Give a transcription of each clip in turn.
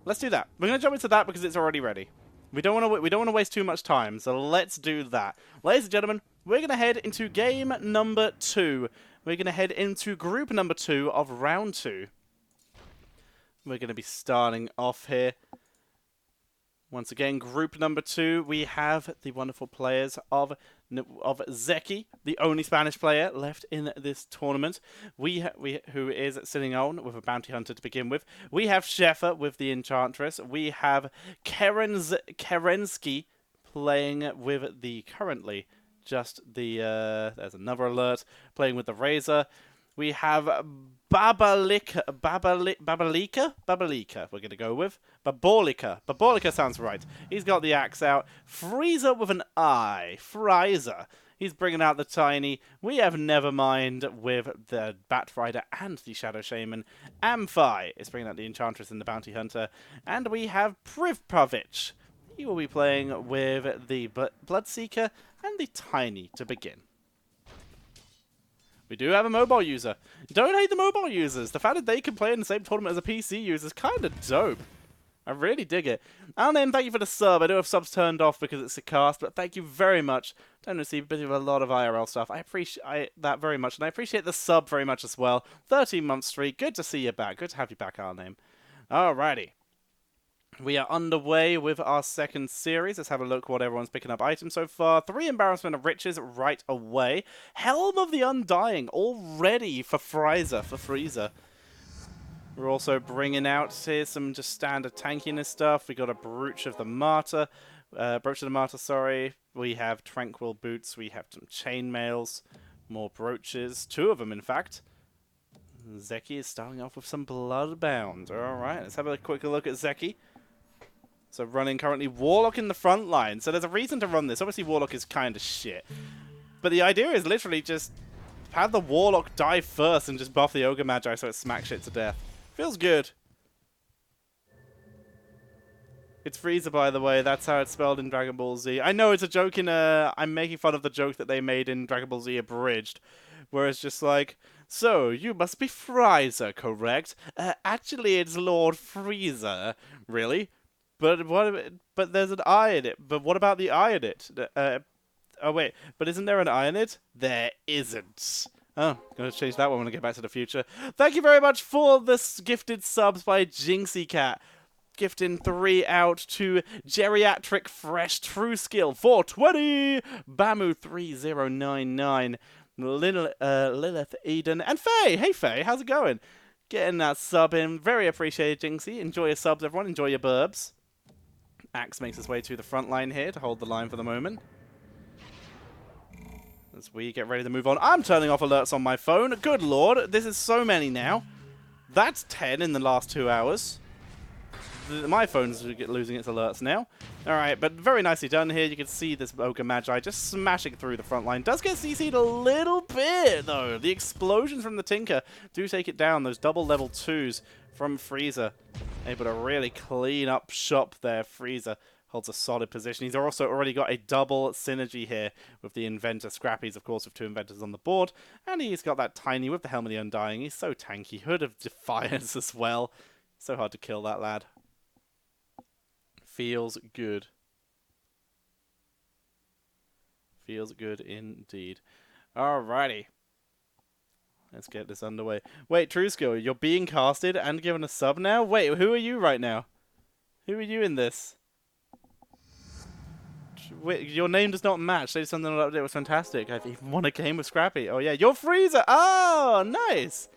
Let's do that. We're going to jump into that because it's already ready. We don't want to waste too much time, so let's do that. Ladies and gentlemen, we're going to head into game number 2. We're going to head into group number 2 of round 2. We're going to be starting off here. Once again, group number 2, we have the wonderful players of Zeki, the only Spanish player left in this tournament. Who is sitting on with a bounty hunter to begin with. We have Sheffer with the Enchantress. We have Kerensky playing with the currently just the there's another alert, playing with the Razor. We have Babalika, we're going to go with. Babalika sounds right. He's got the axe out. Frieza with an I. Frieza. He's bringing out the tiny. We have Nevermind with the Bat Rider and the Shadow Shaman. Amphi is bringing out the Enchantress and the Bounty Hunter. And we have Privpavich. He will be playing with the Bloodseeker and the Tiny to begin. We do have a mobile user. Don't hate the mobile users. The fact that they can play in the same tournament as a PC user is kind of dope. I really dig it. Alname, thank you for the sub. I do have subs turned off because it's a cast, but thank you very much. Don't receive a lot of IRL stuff. I appreciate that very much, and I appreciate the sub very much as well. 13-month streak. Good to see you back. Good to have you back, Alname. Alrighty. We are underway with our second series. Let's have a look what everyone's picking up items so far. 3 Embarrassment of Riches right away. Helm of the Undying already for Frieza. We're also bringing out here some just standard tankiness stuff. We got a Brooch of the Martyr. Sorry. We have Tranquil Boots. We have some chainmails. More brooches. 2 of them, in fact. Zeki is starting off with some Bloodbound. Alright, let's have a quick look at Zeki. So running currently Warlock in the front line. So there's a reason to run this. Obviously Warlock is kind of shit. But the idea is literally just have the Warlock die first and just buff the Ogre Magi so it smacks shit to death. Feels good. It's Frieza, by the way. That's how it's spelled in Dragon Ball Z. I know it's a joke in I'm making fun of the joke that they made in Dragon Ball Z Abridged. Where it's just like, so, you must be Frieza, correct? Actually, it's Lord Frieza. Really? But there's an I in it. But what about the I in it? Oh wait, but isn't there an I in it? There isn't. Oh, gonna change that one when I get back to the future. Thank you very much for this gifted subs by Jinxie Cat. Gifting 3 out to Geriatric Fresh True Skill 420, Bamu 3099, Lilith Eden, and Faye. Hey Faye, how's it going? Getting that sub in, very appreciated, Jinxie. Enjoy your subs, everyone. Enjoy your burbs. Axe makes his way to the front line here to hold the line for the moment. As we get ready to move on. I'm turning off alerts on my phone. Good lord, this is so many now. That's 10 in the last 2 hours. My phone's losing its alerts now. Alright, but very nicely done here. You can see this Ogre Magi just smashing through the front line. Does get CC'd a little bit, though. The explosions from the Tinker do take it down. Those double level 2s from Frieza. Able to really clean up shop there. Frieza holds a solid position. He's also already got a double synergy here with the Inventor Scrappies, of course, with 2 Inventors on the board. And he's got that Tiny with the Helm of the Undying. He's so tanky. Hood of Defiance as well. So hard to kill that lad. Feels good. Feels good indeed. Alrighty. Let's get this underway. Wait, True Skill, you're being casted and given a sub now? Wait, who are you right now? Who are you in this? Wait, your name does not match. They did something on the update was fantastic. I've even won a game with Scrappy. Oh yeah, you're Frieza! Oh, nice!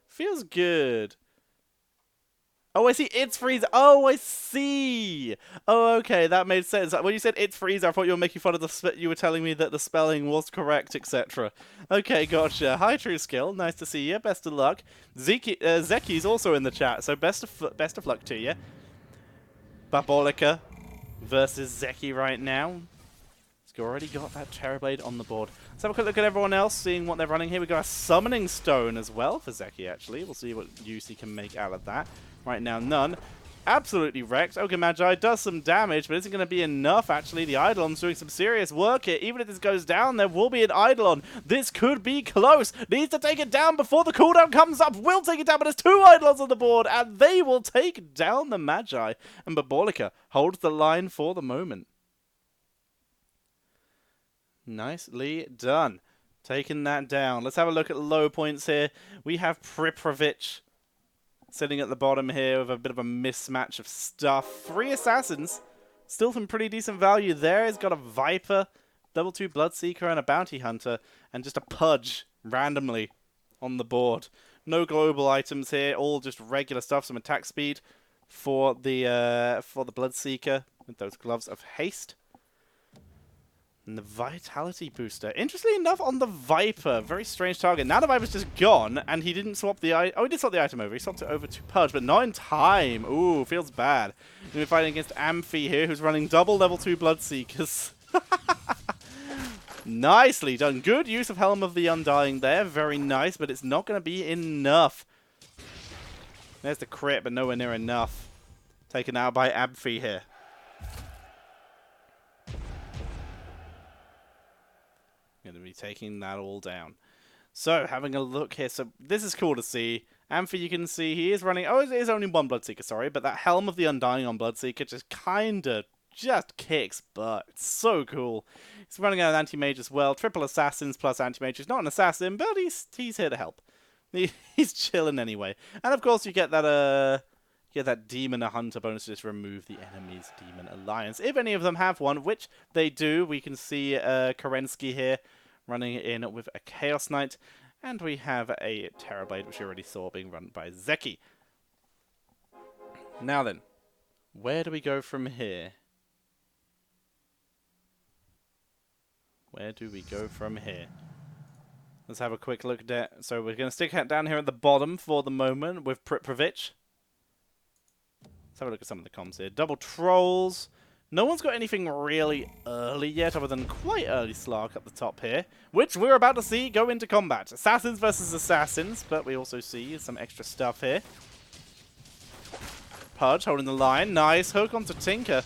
Feels good. Oh, I see. It's Frieza. Oh, I see. Oh, okay. That made sense. When you said it's Frieza, I thought you were making fun of the you were telling me that the spelling was correct, etc. Okay, gotcha. Hi, True Skill. Nice to see you. Best of luck. Zeki's also in the chat, so best of luck to you. Babolika versus Zeki right now. He's already got that Terrorblade on the board. Let's have a quick look at everyone else, seeing what they're running here. We've got a Summoning Stone as well for Zeki, actually. We'll see what use he can make out of that. Right now, none. absolutely wrecked. Ogre Magi does some damage, but isn't going to be enough, actually. The Eidolon's doing some serious work here. Even if this goes down, there will be an Eidolon. This could be close. Needs to take it down before the cooldown comes up. Will take it down, but there's 2 Eidolons on the board, and they will take down the Magi. And Babolica holds the line for the moment. Nicely done. Taking that down. Let's have a look at low points here. We have Pripravich sitting at the bottom here with a bit of a mismatch of stuff. 3 assassins. Still some pretty decent value there. He's got a Viper, level 2 Bloodseeker, and a Bounty Hunter. And just a Pudge randomly on the board. No global items here. All just regular stuff. Some attack speed for the Bloodseeker with those gloves of haste. And the Vitality Booster. Interestingly enough, on the Viper, very strange target. Now the Viper's just gone, and he didn't swap the item. Oh, he did swap the item over. He swapped it over to Pudge, but not in time. Ooh, feels bad. We're fighting against Amphi here, who's running double level 2 Bloodseekers. Nicely done. Good use of Helm of the Undying there. Very nice, but it's not going to be enough. There's the crit, but nowhere near enough. Taken out by Amphi here. Going to be taking that all down. So, having a look here. So, this is cool to see. Amphi, you can see he is running... Oh, it is only 1 Bloodseeker, sorry. But that Helm of the Undying on Bloodseeker just kind of just kicks butt. It's so cool. He's running out of Anti-Mage as well. Triple Assassins plus Anti-Mage. He's not an assassin, but he's here to help. He's chilling anyway. And, of course, you get that Demon Hunter bonus to just remove the enemy's Demon Alliance. If any of them have one, which they do, we can see Kerensky here running in with a Chaos Knight. And we have a Terrorblade, which you already saw being run by Zeki. Now then, where do we go from here? Where do we go from here? Let's have a quick look at... So we're going to stick down here at the bottom for the moment with Pripravich. Let's have a look at some of the comms here. Double Trolls. No one's got anything really early yet, other than quite early Slark at the top here, which we're about to see go into combat. Assassins versus Assassins, but we also see some extra stuff here. Pudge holding the line. Nice hook onto Tinker.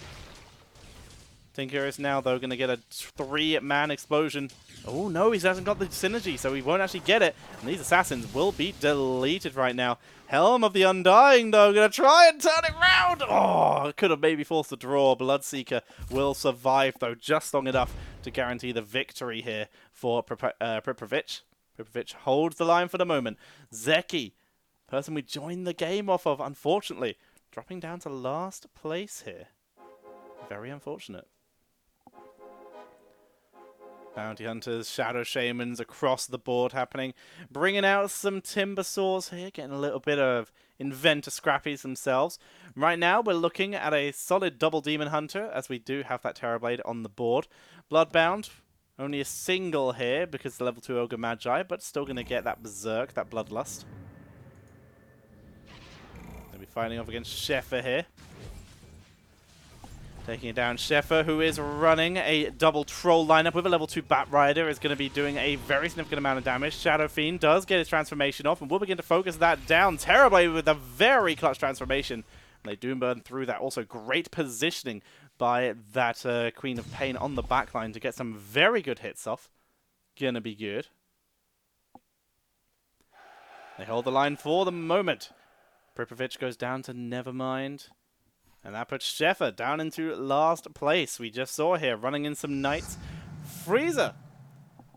Tinker is now, though, going to get a 3-man explosion. Oh, no, he hasn't got the synergy, so he won't actually get it. And these Assassins will be deleted right now. Helm of the Undying, though, going to try and turn it round. Oh, could have maybe forced the draw. Bloodseeker will survive, though, just long enough to guarantee the victory here for Pripravich. Pripravich holds the line for the moment. Zeki, person we joined the game off of, unfortunately, dropping down to last place here. Very unfortunate. Bounty Hunters, Shadow Shamans across the board happening. Bringing out some Timber Saws here, getting a little bit of Inventor Scrappies themselves. Right now, we're looking at a solid double Demon Hunter, as we do have that Terrorblade on the board. Bloodbound, only a single here, because the level 2 Ogre Magi, but still going to get that Berserk, that Bloodlust. They'll be fighting off against Sheffer here. Taking it down, Sheffer, who is running a double troll lineup with a level 2 Bat Rider, is going to be doing a very significant amount of damage. Shadow Fiend does get his transformation off, and will begin to focus that down. Terrorblade with a very clutch transformation. And they do burn through that. Also, great positioning by that Queen of Pain on the backline to get some very good hits off. Gonna be good. They hold the line for the moment. Pripravich goes down to Nevermind. And that puts Sheffer down into last place. We just saw here, running in some Knights. Freezer!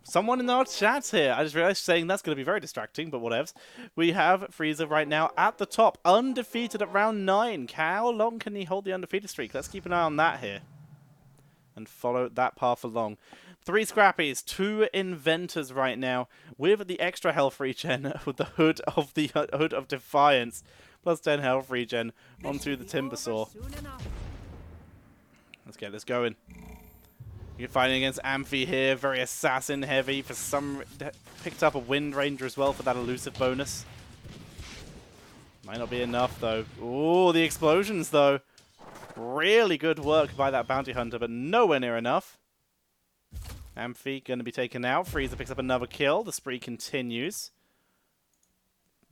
Someone in our chat here. I just realized saying that's going to be very distracting, but whatevs. We have Freezer right now at the top, undefeated at round 9. How long can he hold the undefeated streak? Let's keep an eye on that here. And follow that path along. 3 Scrappies, 2 Inventors right now, with the extra health regen with the Hood of Defiance. Plus 10 health regen onto the Timber Saw. Let's get this going. You're fighting against Amphi here, very assassin heavy. For some, picked up a Wind Ranger as well for that elusive bonus. Might not be enough though. Ooh, the explosions though. Really good work by that Bounty Hunter, but nowhere near enough. Amphi going to be taken out. Freezer picks up another kill. The spree continues.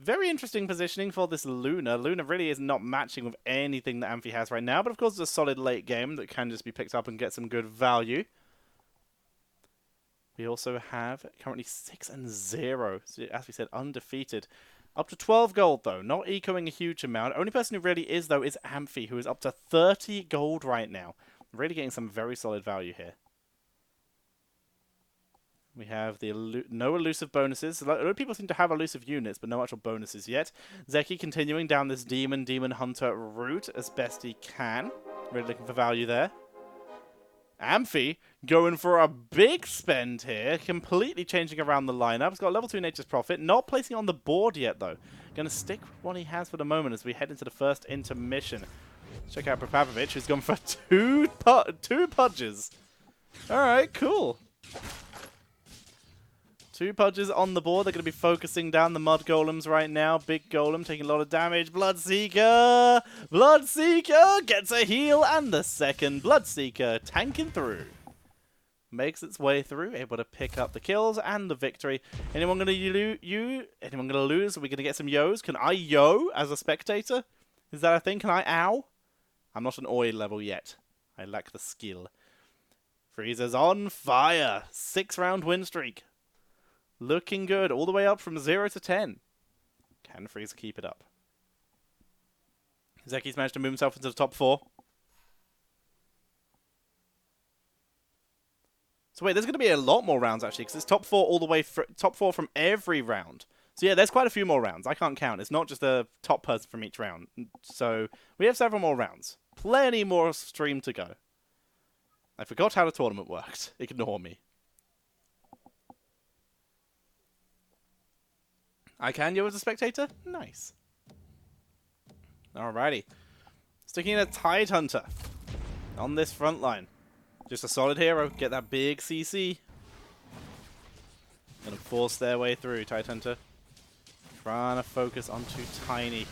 Very interesting positioning for this Luna. Luna really is not matching with anything that Amphi has right now, but of course it's a solid late game that can just be picked up and get some good value. We also have currently 6-0, so as we said, undefeated. Up to 12 gold though, not ecoing a huge amount. Only person who really is though is Amphi, who is up to 30 gold right now. Really getting some very solid value here. We have the no elusive bonuses. A lot of people seem to have elusive units, but no actual bonuses yet. Zeki continuing down this Demon Hunter route as best he can. Really looking for value there. Amphi going for a big spend here, completely changing around the lineup. He's got level 2 Nature's Prophet, not placing it on the board yet though. Going to stick with what he has for the moment as we head into the first intermission. Check out Prapavovich, who's gone for two Pudges. Alright, cool. 2 Pudges on the board. They're going to be focusing down the Mud Golems right now. Big Golem taking a lot of damage. Bloodseeker! Bloodseeker gets a heal, and the second Bloodseeker tanking through. Makes its way through, able to pick up the kills and the victory. Anyone going to lose? Are we going to get some yo's? Can I yo as a spectator? Is that a thing? Can I ow? I'm not an oi level yet. I lack the skill. Freezer's on fire. 6-round win streak. Looking good, all the way up from 0 to 10. Can Freezer keep it up? Zeki's managed to move himself into the top 4. So wait, there's going to be a lot more rounds actually, because it's top 4 all the way, top 4 from every round. So yeah, there's quite a few more rounds. I can't count. It's not just the top person from each round. So we have several more rounds. Plenty more stream to go. I forgot how the tournament worked. Ignore me. I can go as a spectator? Nice. Alrighty. Sticking in a Tidehunter on this front line. Just a solid hero. Get that big CC. Gonna force their way through, Tidehunter. Trying to focus onto Tiny.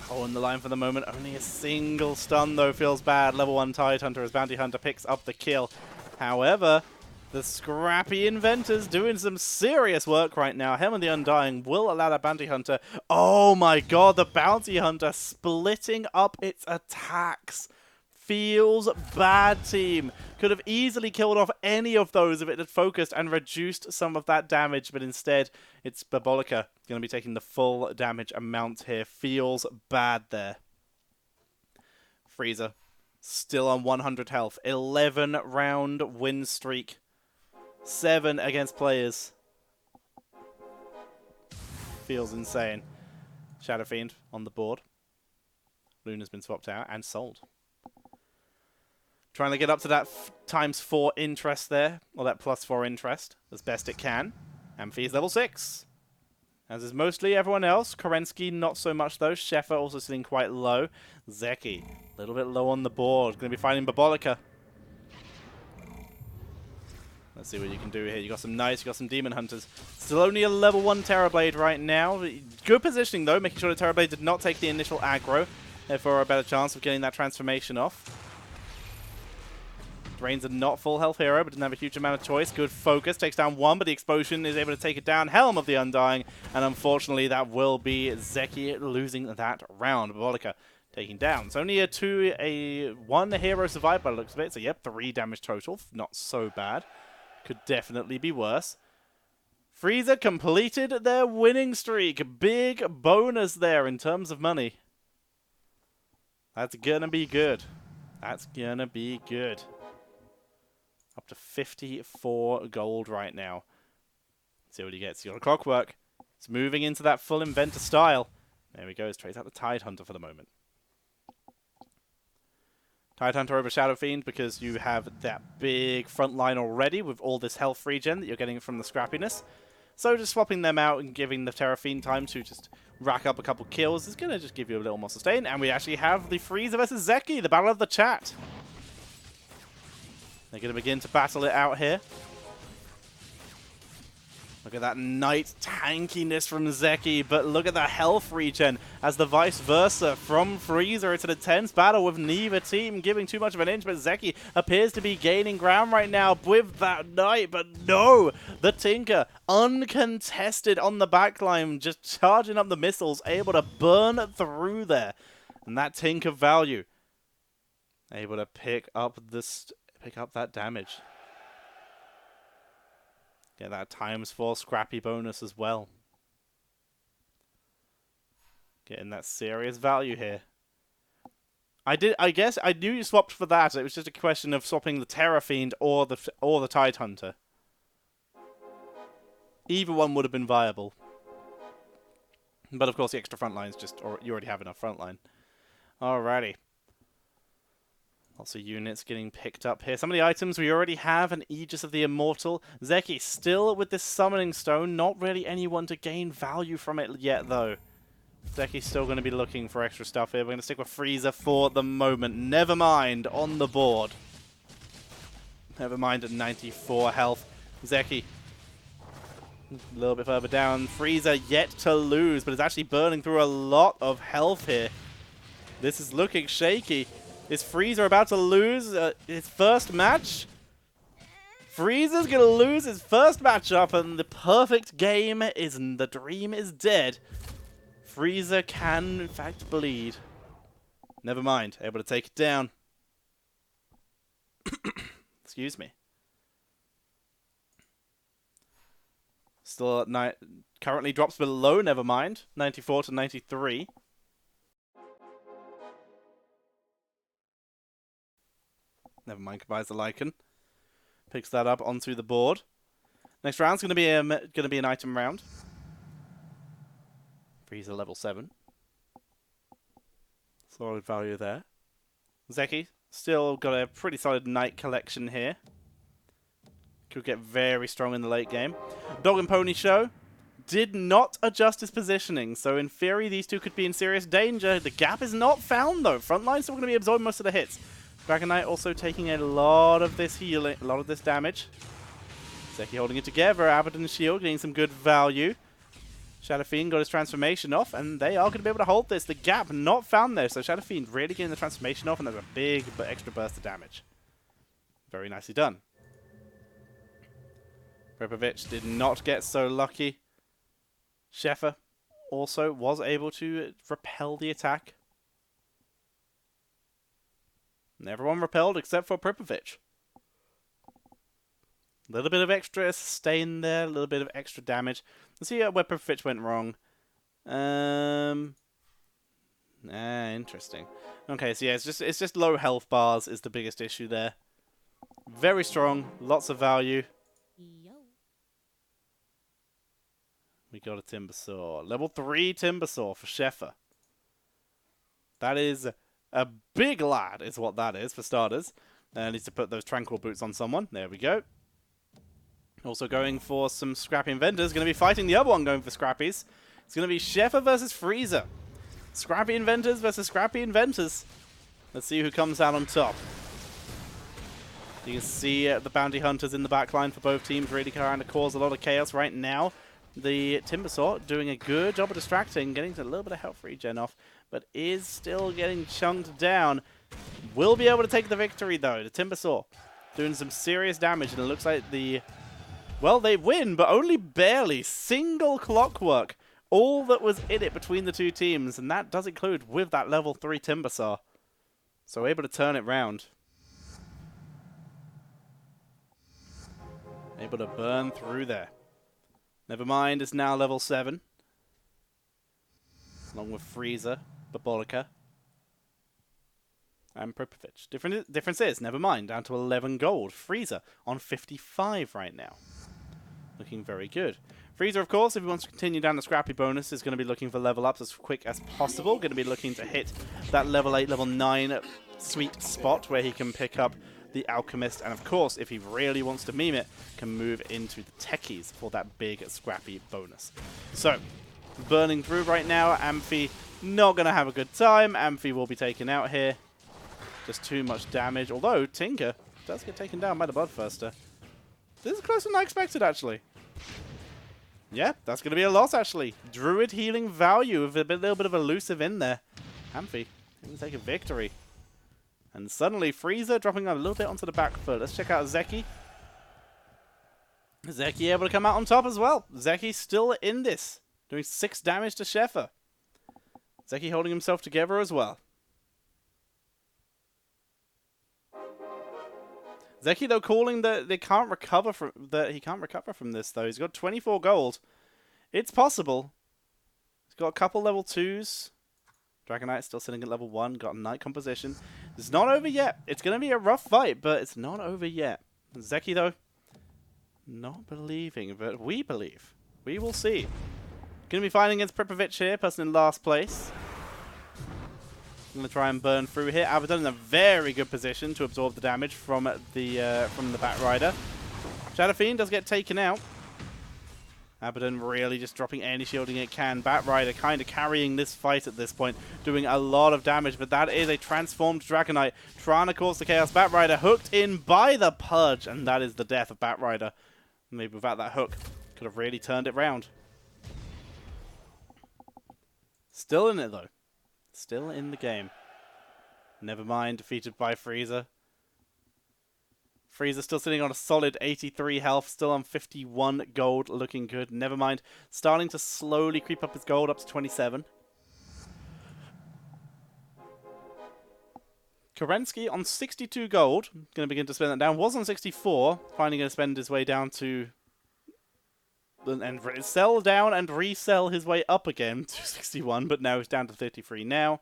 Holding the line for the moment. Only a single stun though. Feels bad. Level 1 Tidehunter as Bounty Hunter picks up the kill. However, the scrappy inventors doing some serious work right now. Helm of the Undying will allow that Bounty Hunter. Oh my god, the Bounty Hunter splitting up its attacks. Feels bad, team. Could have easily killed off any of those if it had focused and reduced some of that damage, but instead it's Babolica going to be taking the full damage amount here. Feels bad there. Freezer still on 100 health. 11-round win streak. 7 against players. Feels insane. Shadow Fiend on the board. Luna's been swapped out and sold. Trying to get up to that ×4 interest there, or that +4 interest, as best it can. Amphi's level 6. As is mostly everyone else. Kerensky not so much though. Sheffer also sitting quite low. Zeki, a little bit low on the board. Going to be fighting Babolica. Let's see what you can do here. You got some Demon Hunters. Still only a level 1 Terrorblade right now. Good positioning though, making sure the Terrorblade did not take the initial aggro. Therefore a better chance of getting that transformation off. Drain's a not full health hero, but didn't have a huge amount of choice. Good focus, takes down 1, but the explosion is able to take it down. Helm of the Undying, and unfortunately that will be Zeki losing that round. Babolica taking down. It's only a 1 hero survived by the looks of it, so yep, 3 damage total. Not so bad. Could definitely be worse. Freezer completed their winning streak. Big bonus there in terms of money. That's gonna be good. That's gonna be good. Up to 54 gold right now. Let's see what he gets. You got a Clockwork. It's moving into that full inventor style. There we go. Straight out the Tidehunter for the moment. Tidehunter over Shadow Fiend because you have that big front line already with all this health regen that you're getting from the scrappiness. So just swapping them out and giving the Terra Fiend time to just rack up a couple kills is going to just give you a little more sustain. And we actually have the Freezer versus Zeki, the battle of the chat. They're going to begin to battle it out here. Look at that Knight tankiness from Zeki, but look at the health regen as the vice versa from Freezer. It's an intense battle with neither team giving too much of an inch, but Zeki appears to be gaining ground right now with that Knight, but no! The Tinker, uncontested on the backline, just charging up the missiles, able to burn through there. And that Tinker value, able to pick up that damage. Get that ×4 scrappy bonus as well. Getting that serious value here. I guess I knew you swapped for that. It was just a question of swapping the Terror Fiend or the Tidehunter. Either one would have been viable. But of course the extra front line's just, or you already have enough front line. Alrighty. Lots of units getting picked up here. Some of the items we already have, an Aegis of the Immortal. Zeki still with this Summoning Stone. Not really anyone to gain value from it yet, though. Zeki's still going to be looking for extra stuff here. We're going to stick with Freezer for the moment. Never mind on the board. Never mind at 94 health. Zeki a little bit further down. Freezer yet to lose, but is actually burning through a lot of health here. This is looking shaky. Is Freezer about to lose his first match? Freezer's going to lose his first matchup, and the perfect game is the dream is dead. Freezer can, in fact, bleed. Never mind. Able to take it down. Excuse me. Still at currently drops below, never mind. 94 to 93. Never mind, goodbyes the Lycan. Picks that up onto the board. Next round's going to be an item round. Freezer level 7. Solid value there. Zeki still got a pretty solid Knight collection here. Could get very strong in the late game. Dog and Pony Show did not adjust his positioning, so in theory these two could be in serious danger. The gap is not found though. Frontline's still going to be absorbing most of the hits. Dragon Knight also taking a lot of this healing, a lot of this damage. Zeki holding it together. Abaddon's Shield getting some good value. Shadow Fiend got his transformation off, and they are going to be able to hold this. The gap not found there, so Shadow Fiend really getting the transformation off, and there's a big extra burst of damage. Very nicely done. Prepovich did not get so lucky. Sheffer also was able to repel the attack. And everyone repelled except for Prepovich. A little bit of extra sustain there, a little bit of extra damage. Let's see where Prepovich went wrong. Interesting. Okay, so yeah, it's just low health bars is the biggest issue there. Very strong, lots of value. We got a Timbersaw. Level 3 Timbersaw for Sheffer. That is a big lad, is what that is, for starters. Needs to put those Tranquil Boots on someone. There we go. Also going for some Scrappy Inventors. Going to be fighting the other one going for Scrappies. It's going to be Sheffer versus Freezer. Scrappy Inventors versus Scrappy Inventors. Let's see who comes out on top. You can see the Bounty Hunters in the backline for both teams really trying to cause a lot of chaos right now. The Timbersaw doing a good job of distracting, getting a little bit of health regen off, but is still getting chunked down. Will be able to take the victory though. The Timbersaw doing some serious damage, and it looks like well, they win, but only barely. Single clockwork. All that was in it between the two teams, and that does include with that level 3 Timbersaw. So able to turn it round. Able to burn through there. Nevermind is now level 7. Along with Freezer, Babolica, and Prepovich. Difference is, Nevermind down to 11 gold. Freezer on 55 right now. Looking very good. Freezer, of course, if he wants to continue down the Scrappy bonus, is going to be looking for level ups as quick as possible. Going to be looking to hit that level 8, level 9 sweet spot where he can pick up the Alchemist, and of course, if he really wants to meme it, can move into the Techies for that big Scrappy bonus. So, burning through right now. Amphi not going to have a good time. Amphi will be taken out here. Just too much damage, although Tinker does get taken down by the Bloodthirster. This is closer than I expected, actually. Yeah, that's going to be a loss, actually. Druid healing value with a little bit of elusive in there. Amphi can take a victory. And suddenly, Frieza dropping a little bit onto the back foot. Let's check out Zeki. Zeki able to come out on top as well. Zeki still in this, doing 6 damage to Sheffer. Zeki holding himself together as well. Zeki though calling that he can't recover from this though. He's got 24 gold. It's possible. He's got a couple level 2s. Dragonite still sitting at level 1. Got a Knight composition. It's not over yet. It's going to be a rough fight, but it's not over yet. Zeki though, not believing, but we believe. We will see. Going to be fighting against Pripovich here, person in last place. Going to try and burn through here. Abaddon in a very good position to absorb the damage from the Batrider. Shadow Fiend does get taken out. Abaddon really just dropping any shielding it can. Batrider kind of carrying this fight at this point, doing a lot of damage, but that is a transformed Dragonite trying to cause the chaos. Batrider hooked in by the Pudge, and that is the death of Batrider. Maybe without that hook, could have really turned it round. Still in it though. Still in the game. Nevermind, defeated by Frieza. Frieza still sitting on a solid 83 health, still on 51 gold, looking good. Nevermind, starting to slowly creep up his gold up to 27. Kerensky on 62 gold, going to begin to spend that down. Was on 64, finally going to spend his way down to... and sell down and resell his way up again to 61, but now he's down to 33 now.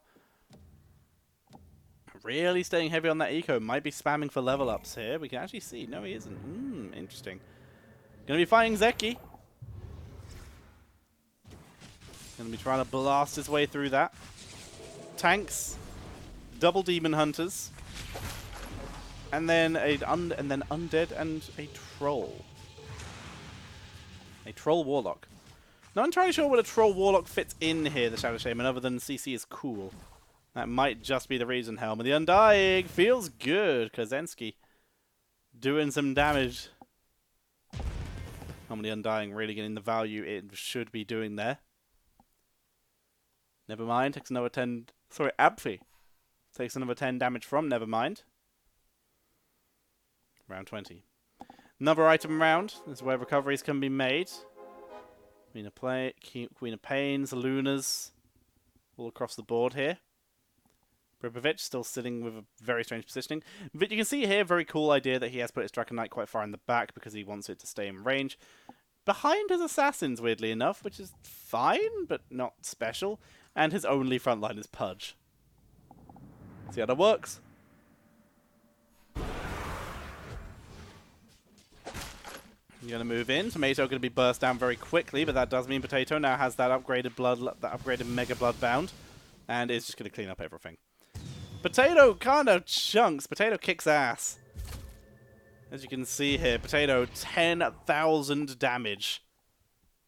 Really staying heavy on that eco. Might be spamming for level ups here. We can actually see. No, he isn't. Interesting. Gonna be fighting Zeki. Gonna be trying to blast his way through that. Tanks. Double Demon Hunters. And then Undead and a Troll. A Troll Warlock. Not entirely sure what a Troll Warlock fits in here, the Shadow Shaman, other than CC is cool. That might just be the reason. Helm of the Undying feels good. Kozensky doing some damage. Helm of the Undying really getting the value it should be doing there. Nevermind takes another 10. Sorry, Amphi takes another 10 damage from Nevermind. Round 20. Another item round. This is where recoveries can be made. Queen of Pains, Lunas, all across the board here. Pripovich still sitting with a very strange positioning. But you can see here, very cool idea that he has put his Dragonite quite far in the back because he wants it to stay in range. Behind his assassins, weirdly enough, which is fine, but not special. And his only frontline is Pudge. See how that works? You're going to move in. Tomato going to be burst down very quickly, but that does mean Potato now has that upgraded Mega Bloodbound, and is just going to clean up everything. Potato kind of chunks. Potato kicks ass. As you can see here, Potato 10,000 damage.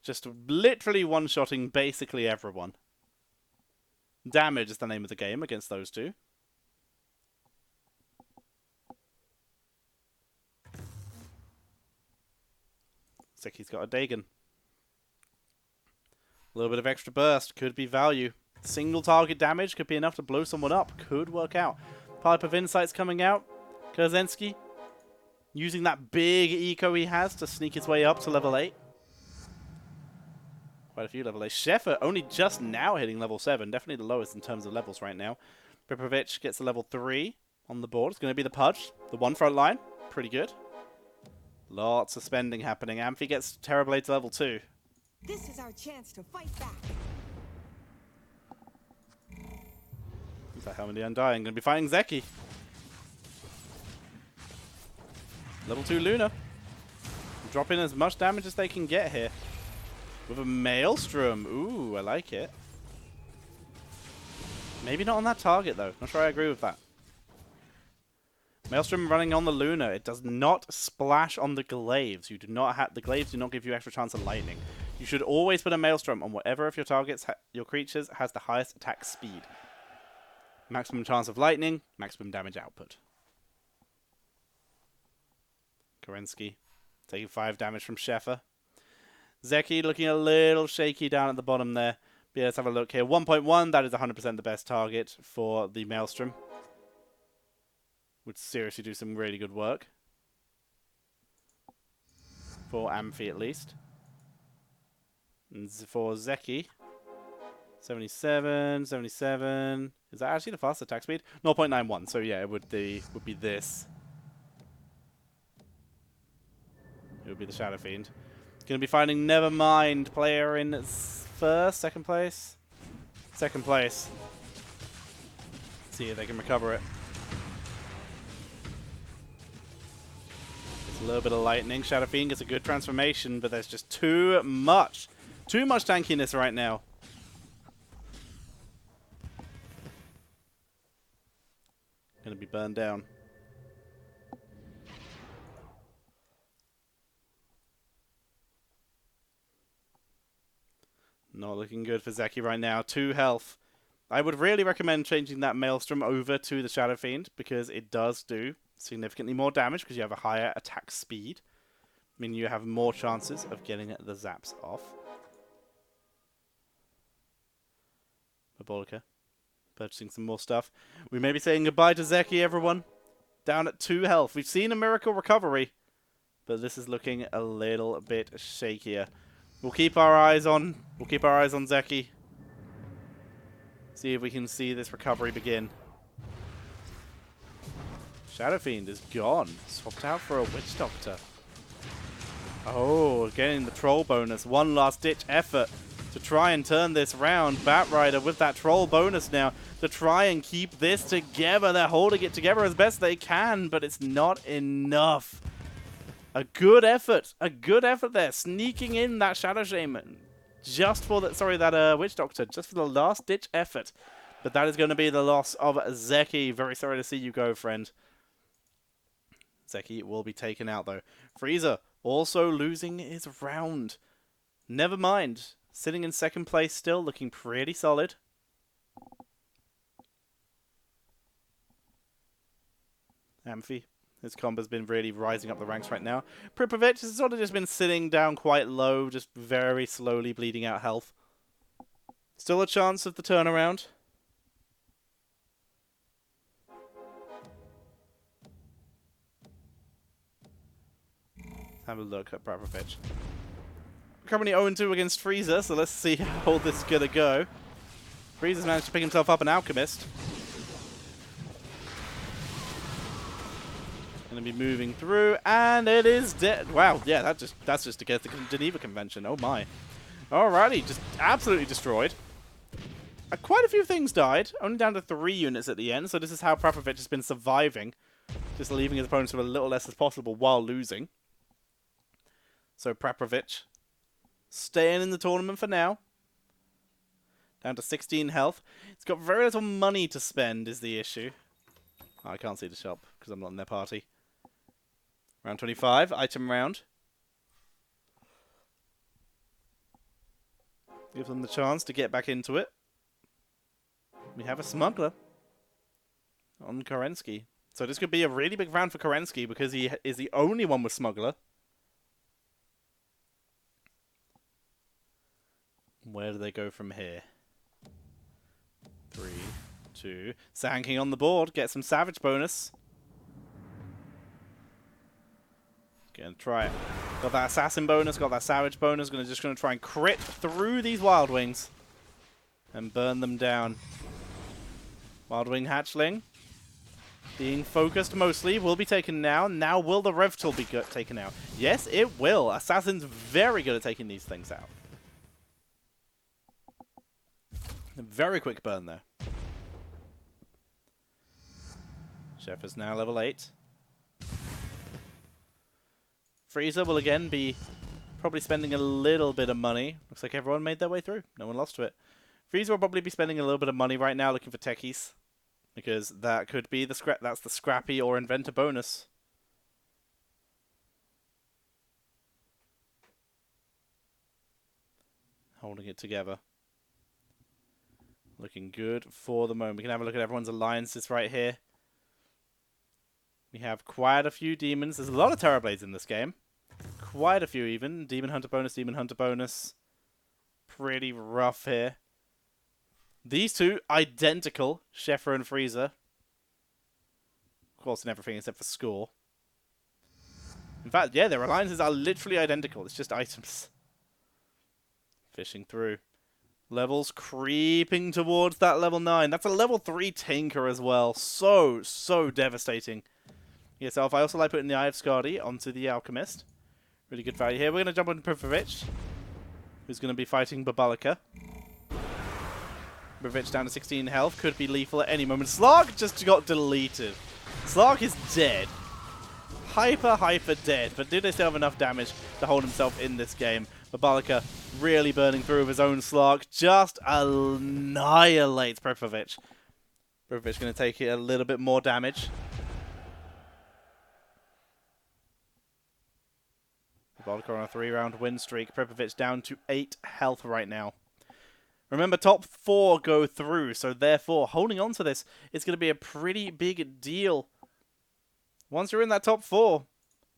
Just literally one-shotting basically everyone. Damage is the name of the game against those two. Zeki's got a Dagon. A little bit of extra burst. Could be value. Single target damage could be enough to blow someone up. Could work out. Pipe of Insights coming out. Kozensky using that big eco he has to sneak his way up to level 8. Quite a few level 8. Sheffer only just now hitting level 7. Definitely the lowest in terms of levels right now. Pripovich gets a level 3 on the board. It's going to be the Pudge. The one front line. Pretty good. Lots of spending happening. Amphi gets Terrorblade to level 2. This is our chance to fight back. Who's that Helm of the Undying? Going to be fighting Zeki. Level 2 Luna. Drop in as much damage as they can get here. With a Maelstrom. Ooh, I like it. Maybe not on that target, though. Not sure I agree with that. Maelstrom running on the Luna. It does not splash on the glaives. You do not have the glaives do not give you extra chance of lightning. You should always put a Maelstrom on whatever of your targets, your creatures, has the highest attack speed. Maximum chance of lightning, maximum damage output. Kerensky taking 5 damage from Sheffer. Zeki looking a little shaky down at the bottom there. But yeah, let's have a look here. 1.1, that is 100% the best target for the Maelstrom. Would seriously do some really good work. For Amphi at least. And for Zeki, 77, 77. Is that actually the fast attack speed? 0.91. So yeah, it would be this. It would be the Shadow Fiend. Going to be finding Nevermind player in second place. Second place. See if they can recover it. It's a little bit of lightning. Shadow Fiend gets a good transformation, but there's just too much tankiness right now. Going to be burned down. Not looking good for Zeki right now. 2 health. I would really recommend changing that Maelstrom over to the Shadow Fiend because it does do significantly more damage because you have a higher attack speed. I mean, you have more chances of getting the zaps off. Babolica. Purchasing some more stuff. We may be saying goodbye to Zeki, everyone. Down at 2 health. We've seen a miracle recovery, but this is looking a little bit shakier. We'll keep our eyes on Zeki. See if we can see this recovery begin. Shadow Fiend is gone. Swapped out for a Witch Doctor. Oh, getting the troll bonus. One last ditch effort to try and turn this round. Batrider with that troll bonus now to try and keep this together. They're holding it together as best they can, but it's not enough. A good effort there, sneaking in that Shadow Shaman, just for that. Sorry, that Witch Doctor, just for the last ditch effort. But that is going to be the loss of Zeki. Very sorry to see you go, friend. Zeki will be taken out though. Frieza also losing his round. Never mind, sitting in second place still, looking pretty solid. Amphi. His combo's been really rising up the ranks right now. Pripovich has sort of just been sitting down quite low, just very slowly bleeding out health. Still a chance of the turnaround. Have a look at Pripovich. Currently 0-2 against Frieza, so let's see how this is going to go. Frieza's managed to pick himself up an Alchemist. Going to be moving through, and it is dead. Wow, yeah, that's just against the Geneva Convention. Oh my. Alrighty, just absolutely destroyed. Quite a few things died, only down to 3 units at the end, so this is how Prapovich has been surviving. Just leaving his opponents with a little less as possible while losing. So Prapovich staying in the tournament for now. Down to 16 health. It's got very little money to spend is the issue. Oh, I can't see the shop because I'm not in their party. Round 25, item round. Give them the chance to get back into it. We have a smuggler on Kerensky. So this could be a really big round for Kerensky because he is the only one with smuggler. Where do they go from here? 3, 2. Sand King on the board. Get some Savage bonus. Gonna try it. Got that Assassin bonus. Got that Savage bonus. Just gonna try and crit through these Wild Wings. And burn them down. Wild Wing Hatchling. Being focused mostly. Will be taken now. Now will the Rev Tool be taken out? Yes, it will. Assassin's very good at taking these things out. A very quick burn there. Chef is now level 8. Frieza will again be probably spending a little bit of money. Looks like everyone made their way through. No one lost to it. Frieza will probably be spending a little bit of money right now looking for techies. Because that could be the that's the scrappy or inventor bonus. Holding it together. Looking good for the moment. We can have a look at everyone's alliances right here. We have quite a few demons. There's a lot of Terrorblades in this game. quite a few even. Demon Hunter bonus, Demon Hunter bonus. Pretty rough here. These two, identical. Sheffer and Frieza. Of course, in everything except for score. In fact, yeah, their alliances are literally identical. It's just items. Fishing through. Levels creeping towards that level 9. That's a level 3 Tinker as well. So devastating. ESL, I also like putting the Eye of Skadi onto the Alchemist. Really good value here. We're going to jump on Pripovich, who's going to be fighting Babalika. Pripovich down to 16 health. Could be lethal at any moment. Slark just got deleted. Slark is dead. Hyper dead. But do they still have enough damage to hold himself in this game? Babalika really burning through with his own Slark. Just annihilates Pripovich. Pripovich going to take it a little bit more damage. Babalika on a 3-round win streak. Pripovich down to 8 health right now. Remember, top 4 go through, so therefore holding on to this is going to be a pretty big deal. Once you're in that top 4,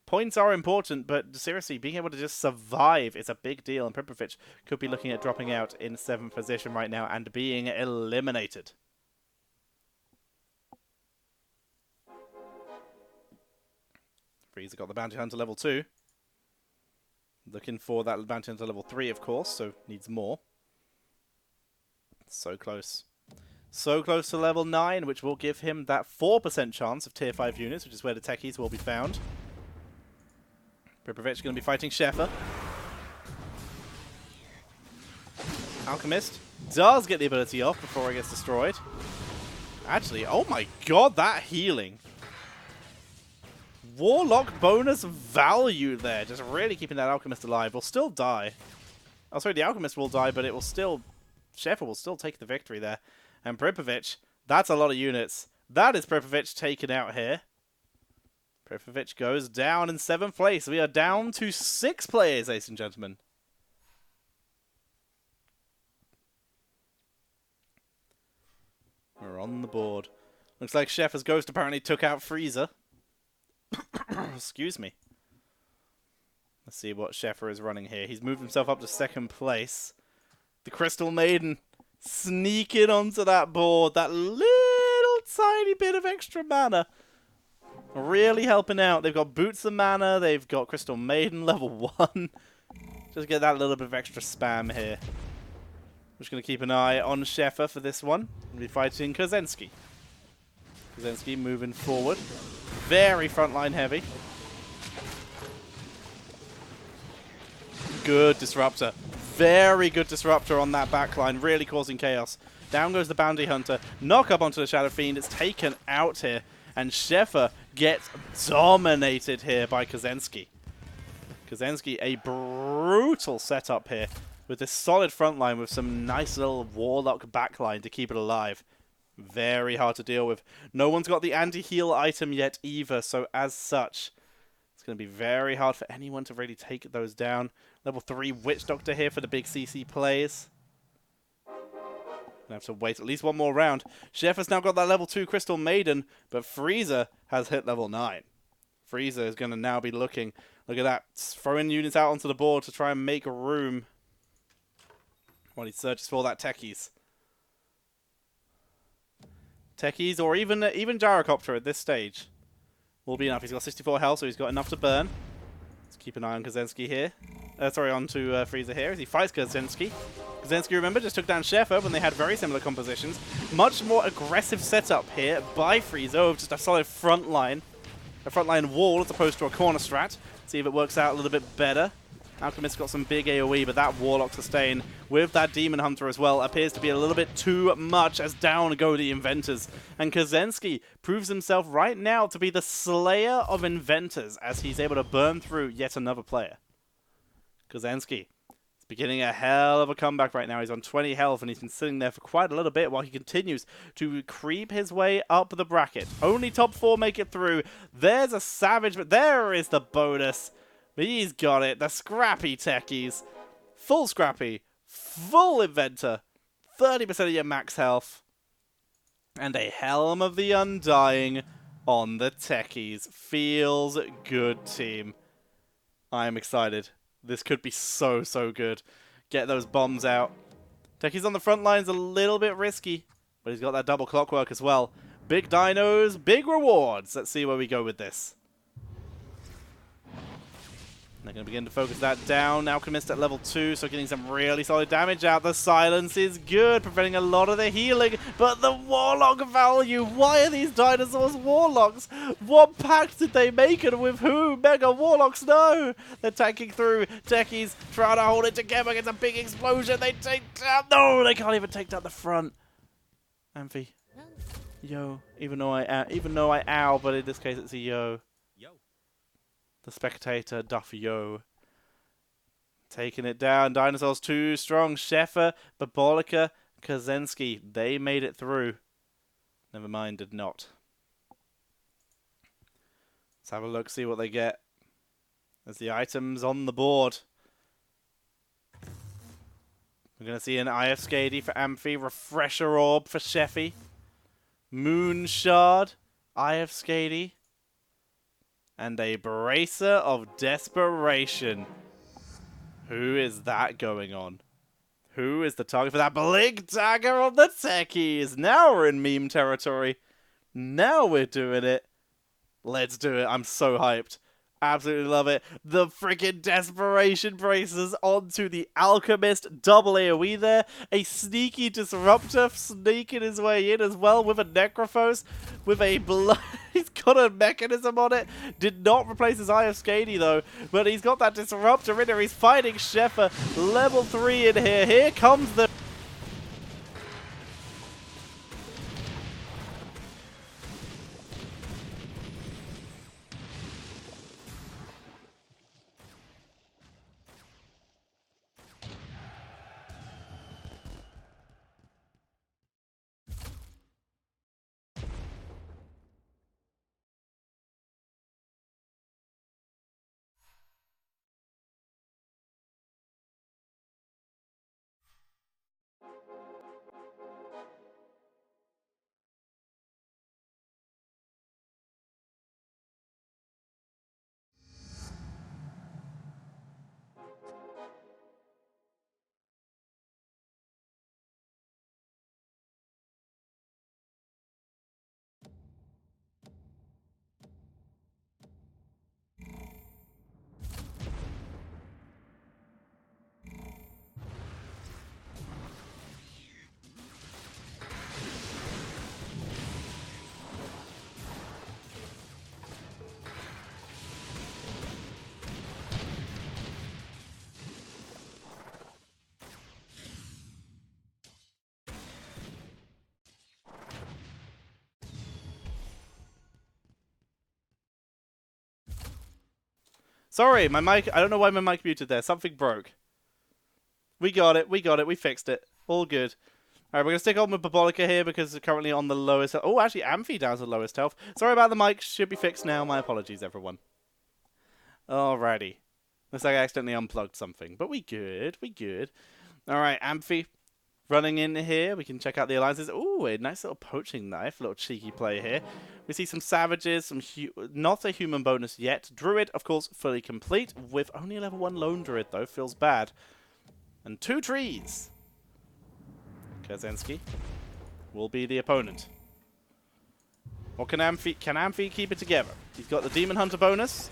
points are important, but seriously, being able to just survive is a big deal, and Pripovich could be looking at dropping out in 7th position right now and being eliminated. Frieza got the Bounty Hunter level 2. Looking for that Bounty Hunter level 3, of course, so needs more. So close. So close to level 9, which will give him that 4% chance of tier 5 units, which is where the techies will be found. Pripovich going to be fighting Sheffer. Alchemist does get the ability off before he gets destroyed. Actually, oh my god, that healing. Warlock bonus value there. Just really keeping that Alchemist alive. Will still die. Oh, sorry, the Alchemist will die, but it will still... Sheffer will still take the victory there. And Pripovich, that's a lot of units. That is Pripovich taken out here. Pripovich goes down in 7th place. We are down to 6 players, ladies and gentlemen. We're on the board. Looks like Sheffer's ghost apparently took out Frieza. Excuse me. Let's see what Sheffer is running here. He's moved himself up to 2nd place. The Crystal Maiden sneaking onto that board. That little tiny bit of extra mana. Really helping out. They've got Boots of Mana. They've got Crystal Maiden level 1. Just get that little bit of extra spam here. I'm just going to keep an eye on Sheffer for this one. We'll be fighting Kozensky. Kozensky moving forward. Very frontline heavy. Good disruptor. Very good disruptor on that backline. Really causing chaos. Down goes the Bounty Hunter. Knock up onto the Shadow Fiend. It's taken out here. And Sheffer gets dominated here by Kozensky. Kozensky, a brutal setup here. With this solid front line with some nice little Warlock backline to keep it alive. Very hard to deal with. No one's got the anti-heal item yet either, so as such, it's going to be very hard for anyone to really take those down. Level 3 Witch Doctor here for the big CC plays. Gonna have to wait at least one more round. Sheffer's now got that level 2 Crystal Maiden, but Frieza has hit level 9. Frieza is going to now be looking. Look at that. Throwing units out onto the board to try and make room while he searches for that Techies. Techies or even Gyrocopter at this stage will be enough. He's got 64 health, so he's got enough to burn. Let's keep an eye on Kozensky here. Onto Frieza here as he fights Kozensky. Kozensky, remember, just took down Sheffer when they had very similar compositions. Much more aggressive setup here by Frieza with just a solid front line. A frontline wall as opposed to a corner strat. See if it works out a little bit better. Alchemist got some big AoE, but that Warlock sustain with that Demon Hunter as well appears to be a little bit too much as down go the Inventors. And Kozensky proves himself right now to be the slayer of Inventors as he's able to burn through yet another player. Kozensky is beginning a hell of a comeback right now. He's on 20 health and he's been sitting there for quite a little bit while he continues to creep his way up the bracket. Only top 4 make it through. There's a Savage, but there is the bonus. He's got it. The Scrappy Techies. Full Scrappy. Full Inventor. 30% of your max health. And a Helm of the Undying on the Techies. Feels good, team. I am excited. This could be so, so good. Get those bombs out. Techies on the front line's a little bit risky, but he's got that double clockwork as well. Big dinos, big rewards. Let's see where we go with this. They're going to begin to focus that down. Alchemist at level 2, so getting some really solid damage out. The silence is good, preventing a lot of the healing. But the Warlock value, why are these dinosaurs Warlocks? What pact did they make and with who? Mega Warlocks, no! They're tanking through. Techies trying to hold it together against a big explosion. They take down... No, they can't even take down the front. Amphi. Yo. Even though I ow, but in this case it's a yo. The Spectator, Duff Yo. Taking it down. Dinosaurs too strong. Sheffer, Babolica, Kaczynski. They made it through. Never mind, did not. Let's have a look, see what they get. There's the items on the board. We're going to see an IF Skady for Amphi. Refresher Orb for Sheffy. Moon Shard. IF Skady. And a Bracer of Desperation. Who is that going on? Who is the target for that? Blink Dagger on the Techies. Now we're in meme territory. Now we're doing it. Let's do it. I'm so hyped. Absolutely love it. The freaking Desperation Bracers onto the Alchemist. Double AoE there. A sneaky Disruptor sneaking his way in as well with a Necrophos. With a blood. He's got a mechanism on it. Did not replace his Eye of Skady though. But he's got that Disruptor in there. He's fighting Sheffer. Level 3 in here. Here comes the... Sorry, my mic... I don't know why my mic muted there. Something broke. We got it. We got it. We fixed it. All good. Alright, we're going to stick on with Babolica here because it's currently on the lowest... Oh, actually, Amphi down to the lowest health. Sorry about the mic. Should be fixed now. My apologies, everyone. Alrighty. Looks like I accidentally unplugged something. But we good. We good. Alright, Amphi running in here. We can check out the alliances. Ooh, a nice little poaching knife. A little cheeky play here. We see some savages, some not a human bonus yet. Druid, of course, fully complete. With only a level 1 lone druid, though. Feels bad. And 2 trees. Kaczynski will be the opponent. Or can Amphi keep it together? He's got the Demon Hunter bonus.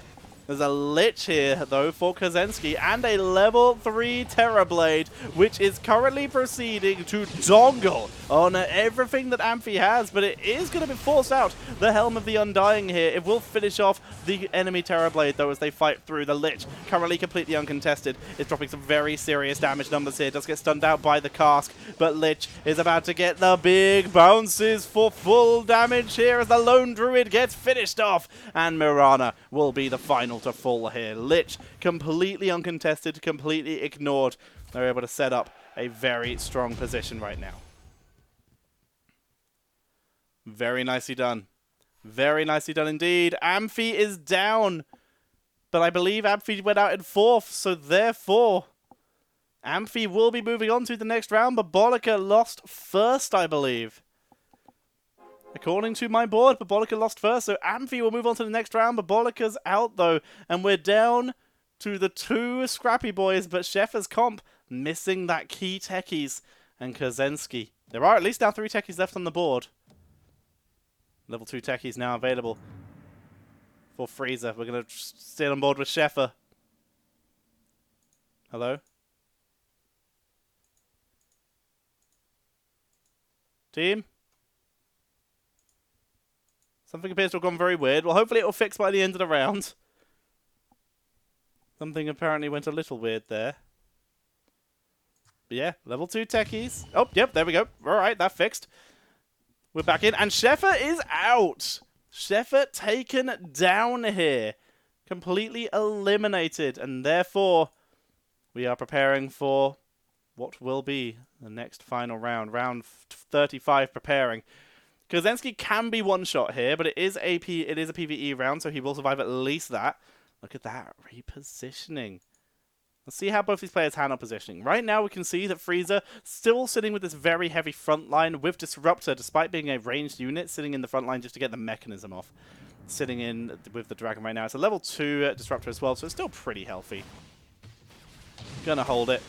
There's a Lich here, though, for Kaczynski, and a level 3 Terrorblade, which is currently proceeding to dongle on everything that Amphi has, but it is going to be forced out. The Helm of the Undying here. It will finish off the enemy Terrorblade, though, as they fight through. The Lich, currently completely uncontested, is dropping some very serious damage numbers here. Does get stunned out by the cask, but Lich is about to get the big bounces for full damage here as the Lone Druid gets finished off, and Mirana will be the final to fall here. Lich completely uncontested, completely ignored. They're able to set up a very strong position right now. Very nicely done. Very nicely done indeed. Amphi is down, but I believe Amphi went out in 4th, so therefore Amphi will be moving on to the next round. Babolica lost first, I believe. According to my board, Babolica lost first, so Amphi will move on to the next round. Babolica's out, though, and we're down to the two scrappy boys, but Sheffer's comp missing that key techies and Kozenski. There are at least now 3 techies left on the board. Level 2 techies now available for Frieza. We're going to stay on board with Sheffer. Hello? Team? Something appears to have gone very weird. Well, hopefully it'll fix by the end of the round. Something apparently went a little weird there. But yeah, level 2 techies. Oh, yep, there we go. Alright, that fixed. We're back in, and Sheffer is out! Sheffer taken down here. Completely eliminated, and therefore we are preparing for what will be the next final round. Round 35 preparing. Kozenski can be one-shot here, but it is a PvE round, so he will survive at least that. Look at that, repositioning. Let's see how both these players handle positioning. Right now we can see that Frieza still sitting with this very heavy front line with Disruptor, despite being a ranged unit, sitting in the front line just to get the mechanism off. Sitting in with the Dragon right now. It's a level 2 Disruptor as well, so it's still pretty healthy. Gonna hold it.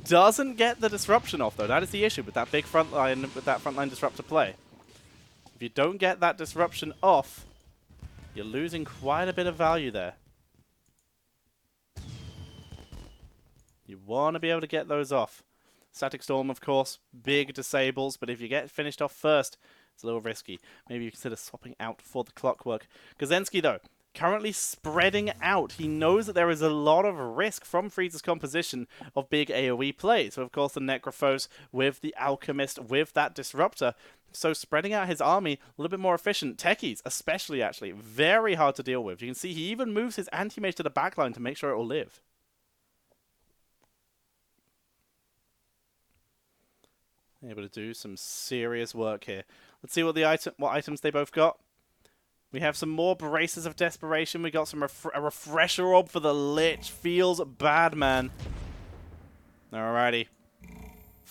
Doesn't get the disruption off though. That is the issue with that big front line, with that frontline Disruptor play. If you don't get that disruption off, you're losing quite a bit of value there. You want to be able to get those off. Static Storm, of course, big disables, but if you get finished off first, it's a little risky. Maybe you consider swapping out for the Clockwork. Kozenski, though, currently spreading out. He knows that there is a lot of risk from Frieza's composition of big AoE play. So, of course, the Necrophos with the Alchemist, with that Disruptor. So, spreading out his army, a little bit more efficient. Techies, especially, actually, very hard to deal with. You can see he even moves his Anti-Mage to the backline to make sure it will live. Able to do some serious work here. Let's see what items they both got. We have some more Braces of Desperation. We got some a Refresher Orb for the Lich. Feels bad, man. Alrighty.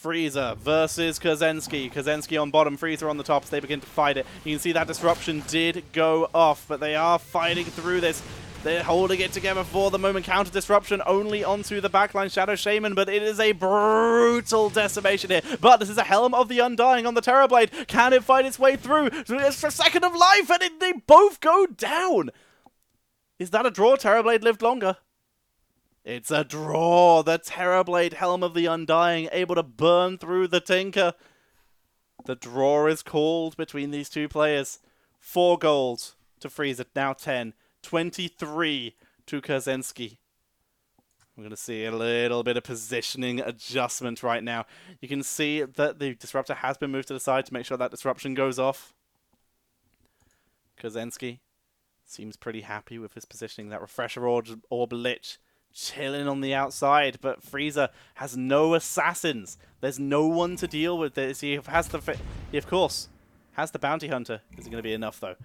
Frieza versus Kozenski. Kozenski on bottom, Frieza on the top as they begin to fight it. You can see that disruption did go off, but they are fighting through this. They're holding it together for the moment. Counter disruption only onto the backline Shadow Shaman, but it is a brutal decimation here. But this is a Helm of the Undying on the Terrorblade. Can it fight its way through? It's a second of life, and they both go down. Is that a draw? Terrorblade lived longer. It's a draw. The Terrorblade Helm of the Undying able to burn through the Tinker. The draw is called between these two players. 4 gold to Frieza, now 10. 23 to Kozenski. We're going to see a little bit of positioning adjustment right now. You can see that the Disruptor has been moved to the side to make sure that disruption goes off. Kozenski seems pretty happy with his positioning. That Refresher Orb Lich chilling on the outside, but Frieza has no assassins. There's no one to deal with this. He of course has the Bounty Hunter. Is it going to be enough though?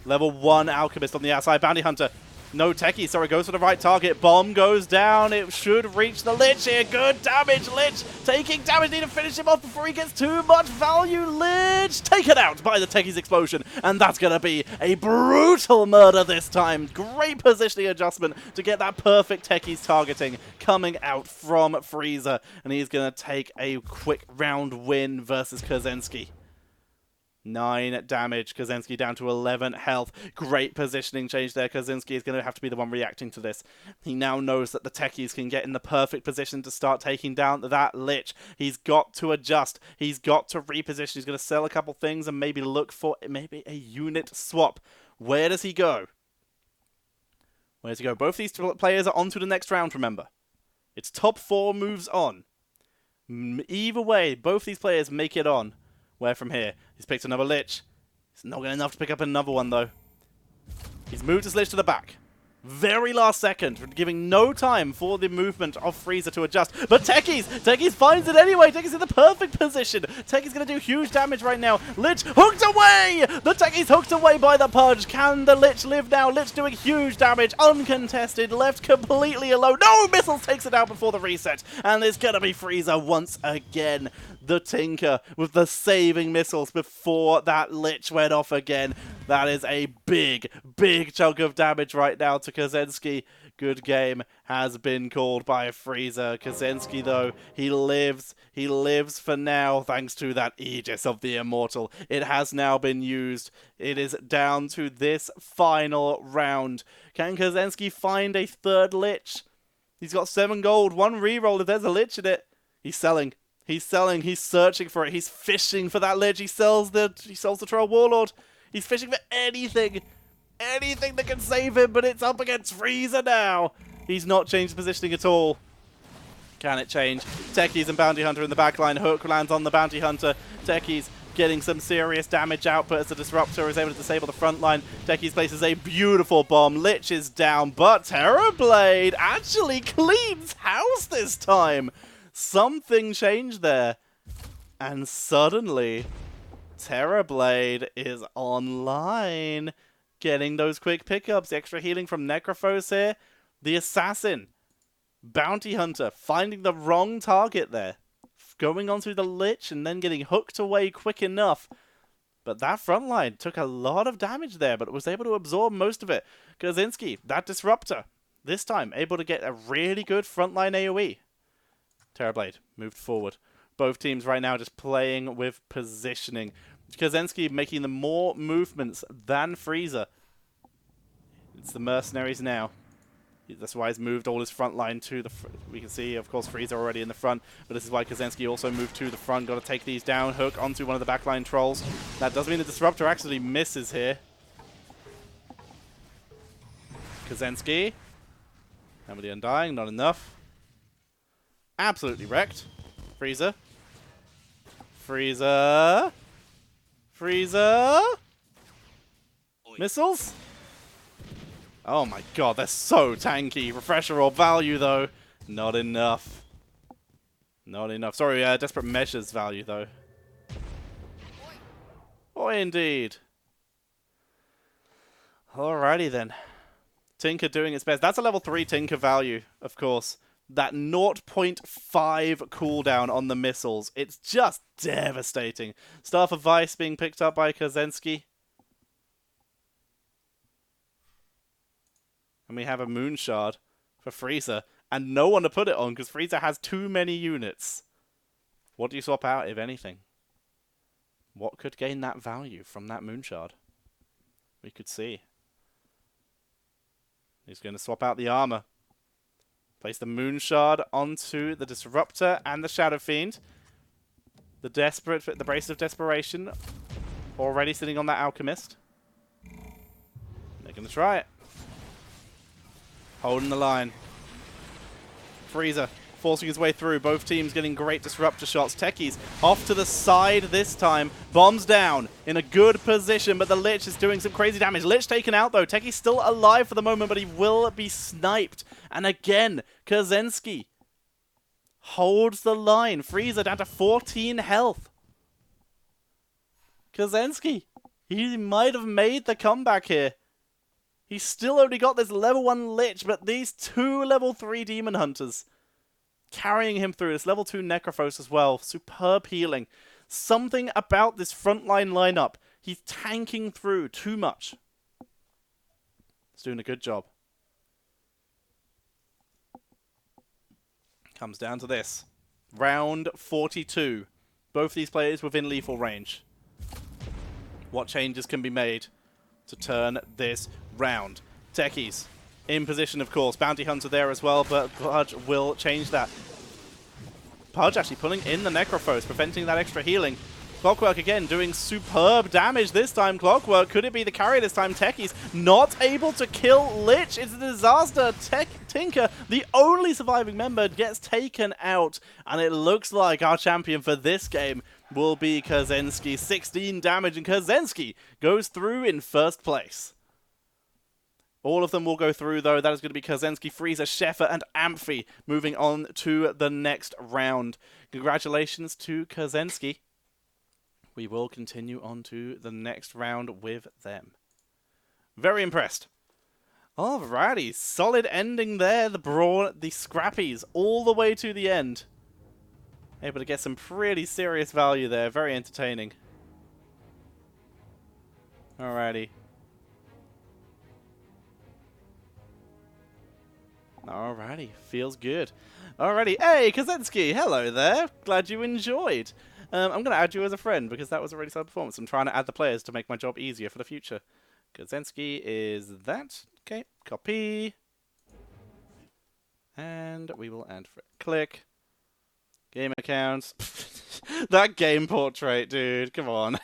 Level 1 Alchemist on the outside. Bounty Hunter. No techie. Sorry, goes for the right target. Bomb goes down. It should reach the Lich here. Good damage. Lich taking damage. Need to finish him off before he gets too much value. Lich taken out by the techie's explosion. And that's going to be a brutal murder this time. Great positioning adjustment to get that perfect techie's targeting coming out from Frieza. And he's going to take a quick round win versus Kozenski. 9 damage. Kozenski down to 11 health. Great positioning change there. Kozenski is going to have to be the one reacting to this. He now knows that the techies can get in the perfect position to start taking down that Lich. He's got to adjust. He's got to reposition. He's going to sell a couple things and maybe look for maybe a unit swap. Where does he go? Where does he go? Both these players are on to the next round, remember. It's top 4 moves on. Either way, both these players make it on. Where from here? He's picked another Lich. It's not good enough to pick up another one, though. He's moved his Lich to the back. Very last second, giving no time for the movement of Frieza to adjust. But Techies finds it anyway. Techies in the perfect position. Techies going to do huge damage right now. Lich hooked away. The Techies hooked away by the Pudge. Can the Lich live now? Lich doing huge damage, uncontested, left completely alone. No, Missiles takes it out before the reset. And it's going to be Frieza once again. The Tinker with the saving missiles before that Lich went off again. That is a big chunk of damage right now to Kozenski. Good game has been called by Frieza. Kaczynski, though, he lives for now thanks to that Aegis of the Immortal. It has now been used. It is down to this final round. Can Kaczynski find a third Lich? He's got 7 gold, 1 reroll if there's a Lich in it. He's selling. He's selling. He's searching for it. He's fishing for that Lich. He sells the Troll Warlord. He's fishing for anything. Anything that can save him, but it's up against Frieza now. He's not changed positioning at all. Can it change? Techies and Bounty Hunter in the backline. Hook lands on the Bounty Hunter. Techies getting some serious damage output as the Disruptor is able to disable the front line. Techies places a beautiful bomb. Lich is down, but Terrorblade actually cleans house this time. Something changed there. And suddenly, Terrorblade is online. Getting those quick pickups. Extra healing from Necrophos here. The Assassin. Bounty Hunter finding the wrong target there. Going onto the Lich and then getting hooked away quick enough. But that front line took a lot of damage there, but was able to absorb most of it. Kaczynski, that Disruptor, this time able to get a really good frontline AoE. Terrorblade moved forward. Both teams right now just playing with positioning. Kaczynski making the more movements than Frieza. It's the mercenaries now. That's why he's moved all his front line to the we can see, of course, Frieza already in the front, but this is why Kaczynski also moved to the front. Got to take these down. Hook onto one of the backline trolls. That does mean the Disruptor actually misses here. Kaczynski. Hammer the Undying, not enough. Absolutely wrecked. Frieza. Frieza. Frieza. Missiles. Oh my god, they're so tanky. Refresher or value, though. Not enough. Not enough. Sorry, Desperate Measures value, though. Oh, indeed. Alrighty, then. Tinker doing its best. That's a level 3 Tinker value, of course. That 0.5 cooldown on the missiles. It's just devastating. Staff of Vice being picked up by Kaczynski. And we have a Moon Shard for Frieza. And no one to put it on because Frieza has too many units. What do you swap out, if anything? What could gain that value from that Moon Shard? We could see. He's going to swap out the armor. Place the Moon Shard onto the Disruptor and the Shadow Fiend. The Brace of Desperation already sitting on that Alchemist. They're going to try it. Holding the line. Frieza forcing his way through. Both teams getting great Disruptor shots. Techies off to the side this time. Bombs down in a good position, but the Lich is doing some crazy damage. Lich taken out, though. Techies still alive for the moment, but he will be sniped. And again, Kaczynski holds the line. Frieza down to 14 health. Kaczynski, he might have made the comeback here. He's still only got this level 1 Lich, but these 2 level 3 Demon Hunters carrying him through. This level 2 Necrophos as well. Superb healing. Something about this frontline lineup. He's tanking through too much. He's doing a good job. Comes down to this. Round 42. Both these players within lethal range. What changes can be made to turn this round? Techies in position, of course. Bounty Hunter there as well, but Pudge will change that. Pudge actually pulling in the Necrophos, preventing that extra healing. Clockwork again doing superb damage this time. Clockwork, could it be the carry this time? Techies not able to kill Lich. It's a disaster. Tinker, the only surviving member, gets taken out. And it looks like our champion for this game will be Kaczynski. 16 damage, and Kaczynski goes through in first place. All of them will go through, though. That is going to be Kaczynski, Frieza, Sheffer, and Amphi moving on to the next round. Congratulations to Kaczynski. We will continue on to the next round with them. Very impressed. Alrighty, solid ending there. The brawl, the scrappies, all the way to the end. Able to get some pretty serious value there. Very entertaining. Alrighty. Alrighty, feels good. Alrighty, hey, Kaczynski, hello there. Glad you enjoyed. I'm going to add you as a friend because that was a really solid performance. I'm trying to add the players to make my job easier for the future. Kaczynski is that. Okay, copy. And we will add for click. Game accounts. That game portrait, dude. Come on.